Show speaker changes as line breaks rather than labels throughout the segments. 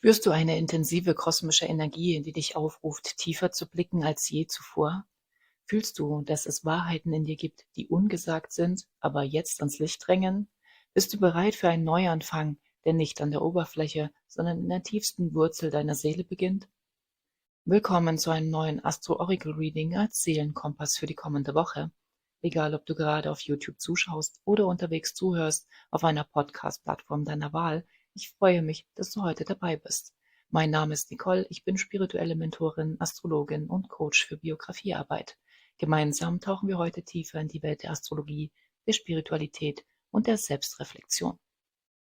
Spürst du eine intensive kosmische Energie, die dich aufruft, tiefer zu blicken als je zuvor? Fühlst du, dass es Wahrheiten in dir gibt, die ungesagt sind, aber jetzt ans Licht drängen? Bist du bereit für einen Neuanfang, der nicht an der Oberfläche, sondern in der tiefsten Wurzel deiner Seele beginnt? Willkommen zu einem neuen Astro-Oracle-Reading als Seelenkompass für die kommende Woche. Egal, ob du gerade auf YouTube zuschaust oder unterwegs zuhörst auf einer Podcast-Plattform deiner Wahl, ich freue mich, dass du heute dabei bist. Mein Name ist Nicole, ich bin spirituelle Mentorin, Astrologin und Coach für Biografiearbeit. Gemeinsam tauchen wir heute tiefer in die Welt der Astrologie, der Spiritualität und der Selbstreflexion.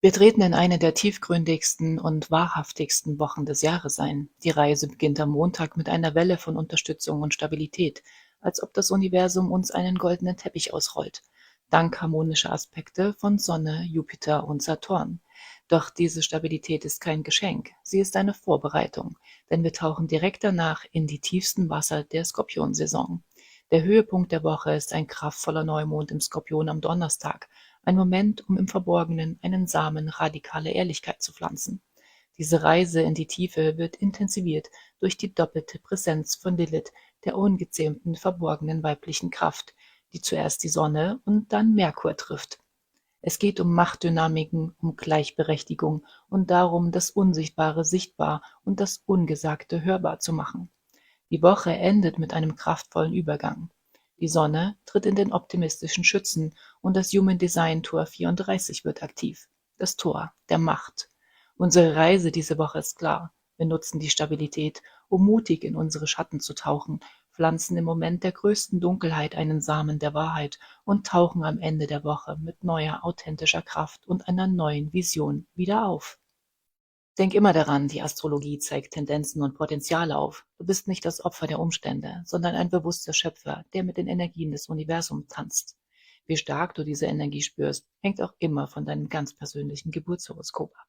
Wir treten in eine der tiefgründigsten und wahrhaftigsten Wochen des Jahres ein. Die Reise beginnt am Montag mit einer Welle von Unterstützung und Stabilität, als ob das Universum uns einen goldenen Teppich ausrollt, dank harmonischer Aspekte von Sonne, Jupiter und Saturn. Doch diese Stabilität ist kein Geschenk, sie ist eine Vorbereitung, denn wir tauchen direkt danach in die tiefsten Wasser der Skorpionsaison. Der Höhepunkt der Woche ist ein kraftvoller Neumond im Skorpion am Donnerstag, ein Moment, um im Verborgenen einen Samen radikaler Ehrlichkeit zu pflanzen. Diese Reise in die Tiefe wird intensiviert durch die doppelte Präsenz von Lilith, der ungezähmten, verborgenen weiblichen Kraft, die zuerst die Sonne und dann Merkur trifft. Es geht um Machtdynamiken, um Gleichberechtigung und darum, das Unsichtbare sichtbar und das Ungesagte hörbar zu machen. Die Woche endet mit einem kraftvollen Übergang. Die Sonne tritt in den optimistischen Schützen und das Human Design Tor 34 wird aktiv. Das Tor der Macht. Unsere Reise diese Woche ist klar. Wir nutzen die Stabilität, um mutig in unsere Schatten zu tauchen, pflanzen im Moment der größten Dunkelheit einen Samen der Wahrheit und tauchen am Ende der Woche mit neuer, authentischer Kraft und einer neuen Vision wieder auf. Denk immer daran, die Astrologie zeigt Tendenzen und Potenziale auf. Du bist nicht das Opfer der Umstände, sondern ein bewusster Schöpfer, der mit den Energien des Universums tanzt. Wie stark du diese Energie spürst, hängt auch immer von deinem ganz persönlichen Geburtshoroskop ab.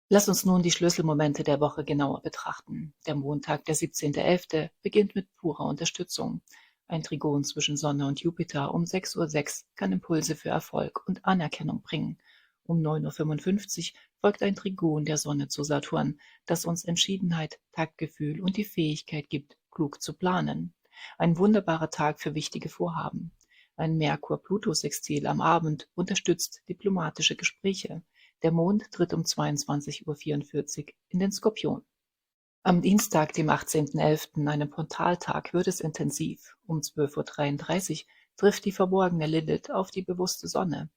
Lass uns nun die Schlüsselmomente der Woche genauer betrachten. Der Montag, der 17.11., beginnt mit purer Unterstützung. Ein Trigon zwischen Sonne und Jupiter um 6:06 Uhr kann Impulse für Erfolg und Anerkennung bringen. Um 9:55 Uhr folgt ein Trigon der Sonne zu Saturn, das uns Entschiedenheit, Taktgefühl und die Fähigkeit gibt, klug zu planen. Ein wunderbarer Tag für wichtige Vorhaben. Ein Merkur-Pluto-Sextil am Abend unterstützt diplomatische Gespräche. Der Mond tritt um 22:44 Uhr in den Skorpion. Am Dienstag, dem 18.11., einem Portaltag, wird es intensiv. Um 12:33 Uhr trifft die verborgene Lilith auf die bewusste Sonne.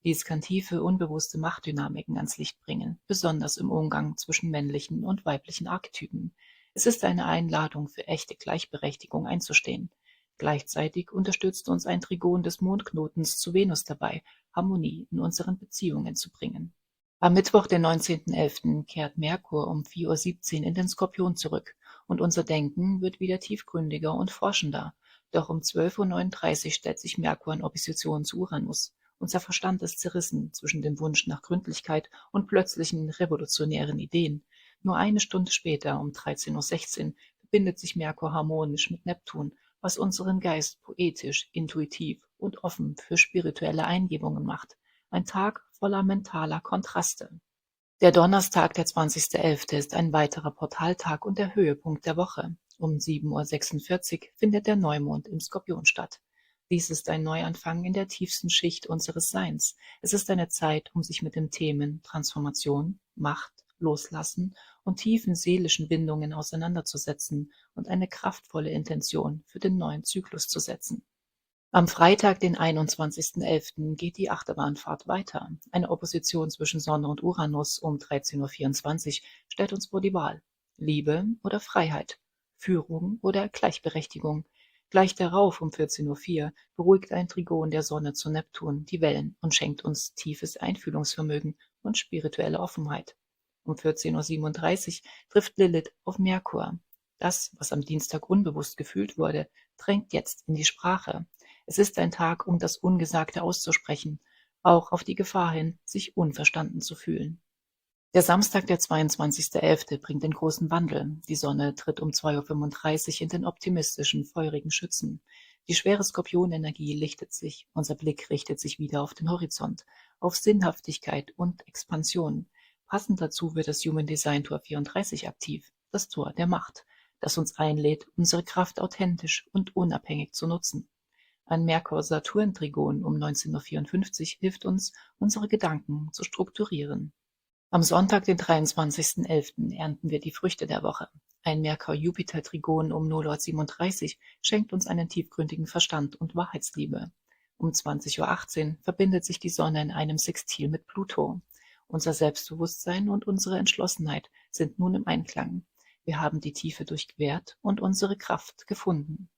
Dies kann tiefe, unbewusste Machtdynamiken ans Licht bringen, besonders im Umgang zwischen männlichen und weiblichen Archetypen. Es ist eine Einladung, für echte Gleichberechtigung einzustehen. Gleichzeitig unterstützt uns ein Trigon des Mondknotens zu Venus dabei, Harmonie in unseren Beziehungen zu bringen. Am Mittwoch, den 19.11., kehrt Merkur um 4:17 Uhr in den Skorpion zurück und unser Denken wird wieder tiefgründiger und forschender. Doch um 12:39 Uhr stellt sich Merkur in Opposition zu Uranus. Unser Verstand ist zerrissen zwischen dem Wunsch nach Gründlichkeit und plötzlichen revolutionären Ideen. Nur eine Stunde später, um 13:16 Uhr, verbindet sich Merkur harmonisch mit Neptun, was unseren Geist poetisch, intuitiv und offen für spirituelle Eingebungen macht. Ein Tag voller mentaler Kontraste. Der Donnerstag, der 20.11., ist ein weiterer Portaltag und der Höhepunkt der Woche. Um 7:46 Uhr findet der Neumond im Skorpion statt. Dies ist ein Neuanfang in der tiefsten Schicht unseres Seins. Es ist eine Zeit, um sich mit den Themen Transformation, Macht, Loslassen und tiefen seelischen Bindungen auseinanderzusetzen und eine kraftvolle Intention für den neuen Zyklus zu setzen. Am Freitag, den 21.11., geht die Achterbahnfahrt weiter. Eine Opposition zwischen Sonne und Uranus um 13:24 Uhr stellt uns vor die Wahl: Liebe oder Freiheit, Führung oder Gleichberechtigung. Gleich darauf um 14:04 Uhr beruhigt ein Trigon der Sonne zu Neptun die Wellen und schenkt uns tiefes Einfühlungsvermögen und spirituelle Offenheit. Um 14:37 Uhr trifft Lilith auf Merkur. Das, was am Dienstag unbewusst gefühlt wurde, drängt jetzt in die Sprache. Es ist ein Tag, um das Ungesagte auszusprechen, auch auf die Gefahr hin, sich unverstanden zu fühlen. Der Samstag, der 22.11., bringt den großen Wandel. Die Sonne tritt um 2:35 Uhr in den optimistischen, feurigen Schützen. Die schwere Skorpionenergie lichtet sich, unser Blick richtet sich wieder auf den Horizont, auf Sinnhaftigkeit und Expansion. Passend dazu wird das Human Design Tor 34 aktiv, das Tor der Macht, das uns einlädt, unsere Kraft authentisch und unabhängig zu nutzen. Ein Merkur-Saturn-Trigon um 19:54 Uhr hilft uns, unsere Gedanken zu strukturieren. Am Sonntag, den 23.11., ernten wir die Früchte der Woche. Ein Merkur-Jupiter-Trigon um 0:37 Uhr schenkt uns einen tiefgründigen Verstand und Wahrheitsliebe. Um 20:18 Uhr verbindet sich die Sonne in einem Sextil mit Pluto. Unser Selbstbewusstsein und unsere Entschlossenheit sind nun im Einklang. Wir haben die Tiefe durchquert und unsere Kraft gefunden.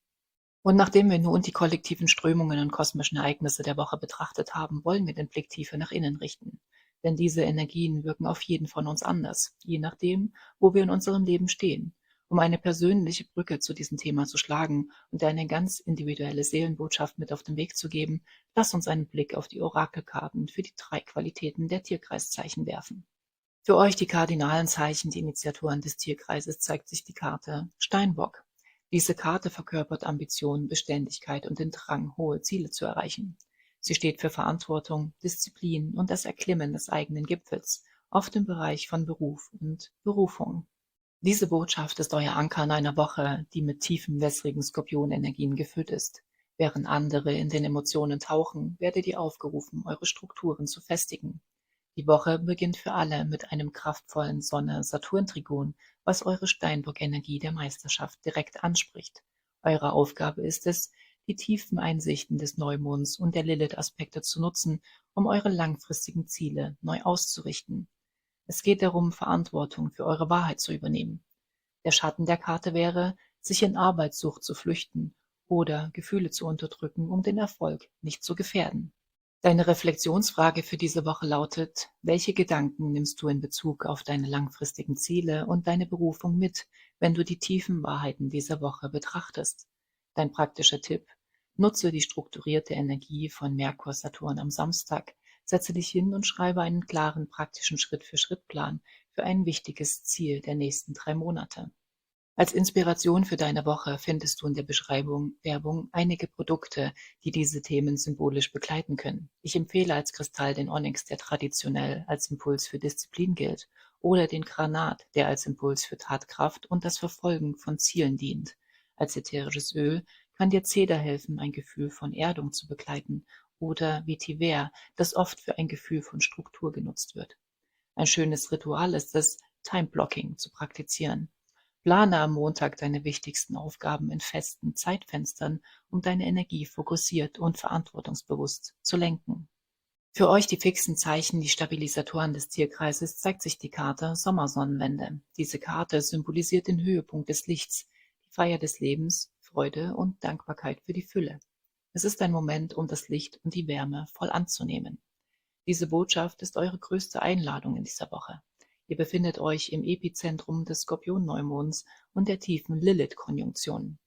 Und nachdem wir nun die kollektiven Strömungen und kosmischen Ereignisse der Woche betrachtet haben, wollen wir den Blick tiefer nach innen richten. Denn diese Energien wirken auf jeden von uns anders, je nachdem, wo wir in unserem Leben stehen. Um eine persönliche Brücke zu diesem Thema zu schlagen und eine ganz individuelle Seelenbotschaft mit auf den Weg zu geben, lass uns einen Blick auf die Orakelkarten für die 3 Qualitäten der Tierkreiszeichen werfen. Für euch die kardinalen Zeichen, die Initiatoren des Tierkreises, zeigt sich die Karte Steinbock. Diese Karte verkörpert Ambition, Beständigkeit und den Drang, hohe Ziele zu erreichen. Sie steht für Verantwortung, Disziplin und das Erklimmen des eigenen Gipfels, oft im Bereich von Beruf und Berufung. Diese Botschaft ist euer Anker in einer Woche, die mit tiefen, wässrigen Skorpionenergien gefüllt ist. Während andere in den Emotionen tauchen, werdet ihr aufgerufen, eure Strukturen zu festigen. Die Woche beginnt für alle mit einem kraftvollen Sonne-Saturn-Trigon, was eure Steinbock-Energie der Meisterschaft direkt anspricht. Eure Aufgabe ist es, die tiefen Einsichten des Neumonds und der Lilith-Aspekte zu nutzen, um eure langfristigen Ziele neu auszurichten. Es geht darum, Verantwortung für eure Wahrheit zu übernehmen. Der Schatten der Karte wäre, sich in Arbeitssucht zu flüchten oder Gefühle zu unterdrücken, um den Erfolg nicht zu gefährden. Deine Reflexionsfrage für diese Woche lautet: Welche Gedanken nimmst du in Bezug auf deine langfristigen Ziele und deine Berufung mit, wenn du die tiefen Wahrheiten dieser Woche betrachtest? Dein praktischer Tipp: Nutze die strukturierte Energie von Merkur-Saturn am Samstag, setze dich hin und schreibe einen klaren, praktischen Schritt-für-Schritt-Plan für ein wichtiges Ziel der nächsten 3 Monate. Als Inspiration für deine Woche findest du in der Beschreibung Werbung einige Produkte, die diese Themen symbolisch begleiten können. Ich empfehle als Kristall den Onyx, der traditionell als Impuls für Disziplin gilt, oder den Granat, der als Impuls für Tatkraft und das Verfolgen von Zielen dient. Als ätherisches Öl kann dir Zeder helfen, ein Gefühl von Erdung zu begleiten, oder Vetiver, das oft für ein Gefühl von Struktur genutzt wird. Ein schönes Ritual ist es, Time-Blocking zu praktizieren. Plane am Montag deine wichtigsten Aufgaben in festen Zeitfenstern, um deine Energie fokussiert und verantwortungsbewusst zu lenken. Für euch die fixen Zeichen, die Stabilisatoren des Tierkreises, zeigt sich die Karte Sommersonnenwende. Diese Karte symbolisiert den Höhepunkt des Lichts, die Feier des Lebens, Freude und Dankbarkeit für die Fülle. Es ist ein Moment, um das Licht und die Wärme voll anzunehmen. Diese Botschaft ist eure größte Einladung in dieser Woche. Ihr befindet euch im Epizentrum des Skorpion-Neumonds und der tiefen Lilith-Konjunktion.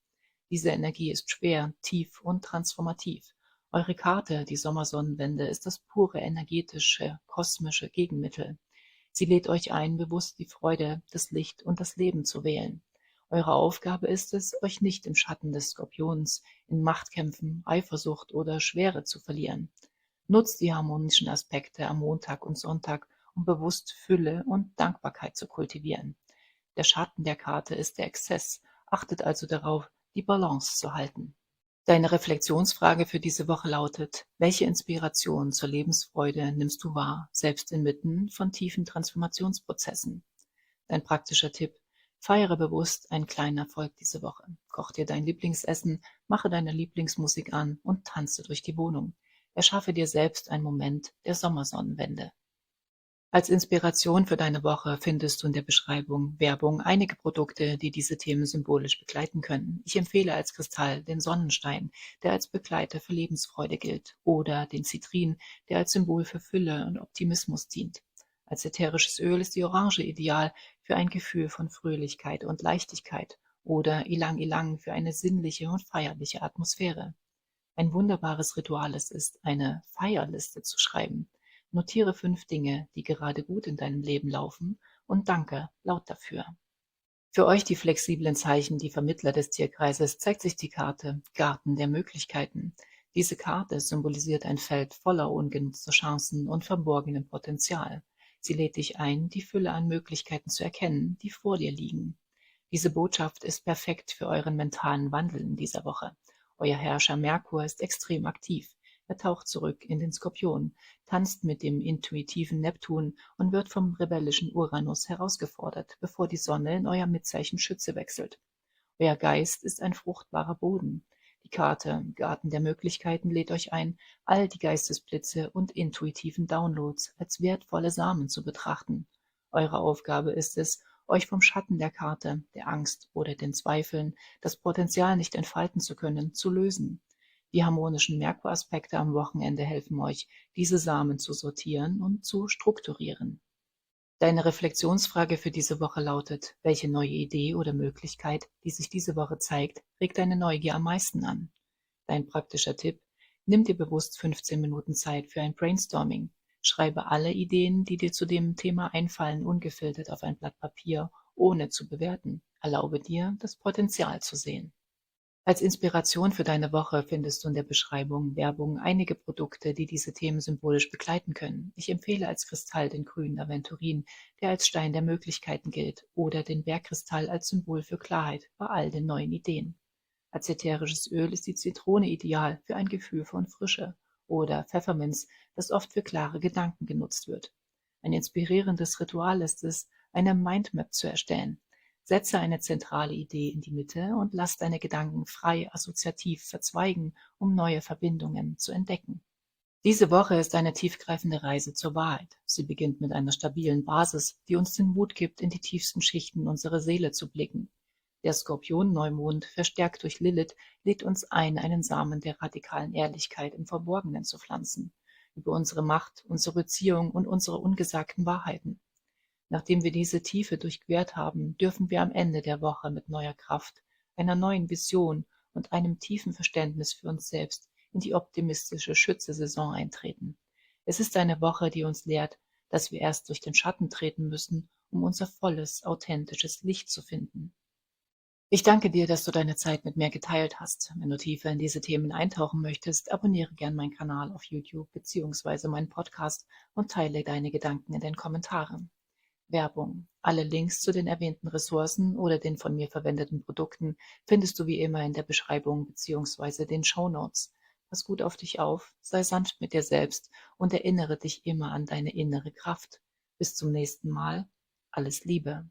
Diese Energie ist schwer, tief und transformativ. Eure Karte, die Sommersonnenwende, ist das pure energetische, kosmische Gegenmittel. Sie lädt euch ein, bewusst die Freude, das Licht und das Leben zu wählen. Eure Aufgabe ist es, euch nicht im Schatten des Skorpions, in Machtkämpfen, Eifersucht oder Schwere zu verlieren. Nutzt die harmonischen Aspekte am Montag und Sonntag, um bewusst Fülle und Dankbarkeit zu kultivieren. Der Schatten der Karte ist der Exzess, achtet also darauf, die Balance zu halten. Deine Reflexionsfrage für diese Woche lautet: Welche Inspiration zur Lebensfreude nimmst du wahr, selbst inmitten von tiefen Transformationsprozessen? Dein praktischer Tipp: Feiere bewusst einen kleinen Erfolg diese Woche. Koch dir dein Lieblingsessen, mache deine Lieblingsmusik an und tanze durch die Wohnung. Erschaffe dir selbst einen Moment der Sommersonnenwende. Als Inspiration für deine Woche findest du in der Beschreibung Werbung einige Produkte, die diese Themen symbolisch begleiten können. Ich empfehle als Kristall den Sonnenstein, der als Begleiter für Lebensfreude gilt, oder den Zitrin, der als Symbol für Fülle und Optimismus dient. Als ätherisches Öl ist die Orange ideal für ein Gefühl von Fröhlichkeit und Leichtigkeit, oder Ylang Ylang für eine sinnliche und feierliche Atmosphäre. Ein wunderbares Ritual es ist, eine Feierliste zu schreiben. Notiere 5 Dinge, die gerade gut in deinem Leben laufen, und danke laut dafür. Für euch die flexiblen Zeichen, die Vermittler des Tierkreises, zeigt sich die Karte Garten der Möglichkeiten. Diese Karte symbolisiert ein Feld voller ungenutzter Chancen und verborgenem Potenzial. Sie lädt dich ein, die Fülle an Möglichkeiten zu erkennen, die vor dir liegen. Diese Botschaft ist perfekt für euren mentalen Wandel in dieser Woche. Euer Herrscher Merkur ist extrem aktiv. Er taucht zurück in den Skorpion, tanzt mit dem intuitiven Neptun und wird vom rebellischen Uranus herausgefordert, bevor die Sonne in euer Mitzeichen Schütze wechselt. Euer Geist ist ein fruchtbarer Boden. Die Karte Garten der Möglichkeiten lädt euch ein, all die Geistesblitze und intuitiven Downloads als wertvolle Samen zu betrachten. Eure Aufgabe ist es, euch vom Schatten der Karte, der Angst oder den Zweifeln, das Potenzial nicht entfalten zu können, zu lösen. Die harmonischen Merkur-Aspekte am Wochenende helfen euch, diese Samen zu sortieren und zu strukturieren. Deine Reflexionsfrage für diese Woche lautet: Welche neue Idee oder Möglichkeit, die sich diese Woche zeigt, regt deine Neugier am meisten an? Dein praktischer Tipp: Nimm dir bewusst 15 Minuten Zeit für ein Brainstorming. Schreibe alle Ideen, die dir zu dem Thema einfallen, ungefiltert auf ein Blatt Papier, ohne zu bewerten. Erlaube dir, das Potenzial zu sehen. Als Inspiration für deine Woche findest du in der Beschreibung Werbung einige Produkte, die diese Themen symbolisch begleiten können. Ich empfehle als Kristall den grünen Aventurin, der als Stein der Möglichkeiten gilt, oder den Bergkristall als Symbol für Klarheit bei all den neuen Ideen. Als ätherisches Öl ist die Zitrone ideal für ein Gefühl von Frische, oder Pfefferminz, das oft für klare Gedanken genutzt wird. Ein inspirierendes Ritual ist es, eine Mindmap zu erstellen. Setze eine zentrale Idee in die Mitte und lass deine Gedanken frei assoziativ verzweigen, um neue Verbindungen zu entdecken. Diese Woche ist eine tiefgreifende Reise zur Wahrheit. Sie beginnt mit einer stabilen Basis, die uns den Mut gibt, in die tiefsten Schichten unserer Seele zu blicken. Der Skorpion-Neumond, verstärkt durch Lilith, lädt uns ein, einen Samen der radikalen Ehrlichkeit im Verborgenen zu pflanzen, über unsere Macht, unsere Beziehung und unsere ungesagten Wahrheiten. Nachdem wir diese Tiefe durchquert haben, dürfen wir am Ende der Woche mit neuer Kraft, einer neuen Vision und einem tiefen Verständnis für uns selbst in die optimistische Schütze-Saison eintreten. Es ist eine Woche, die uns lehrt, dass wir erst durch den Schatten treten müssen, um unser volles, authentisches Licht zu finden. Ich danke dir, dass du deine Zeit mit mir geteilt hast. Wenn du tiefer in diese Themen eintauchen möchtest, abonniere gern meinen Kanal auf YouTube bzw. meinen Podcast und teile deine Gedanken in den Kommentaren. Werbung. Alle Links zu den erwähnten Ressourcen oder den von mir verwendeten Produkten findest du wie immer in der Beschreibung bzw. den Shownotes. Pass gut auf dich auf, sei sanft mit dir selbst und erinnere dich immer an deine innere Kraft. Bis zum nächsten Mal. Alles Liebe.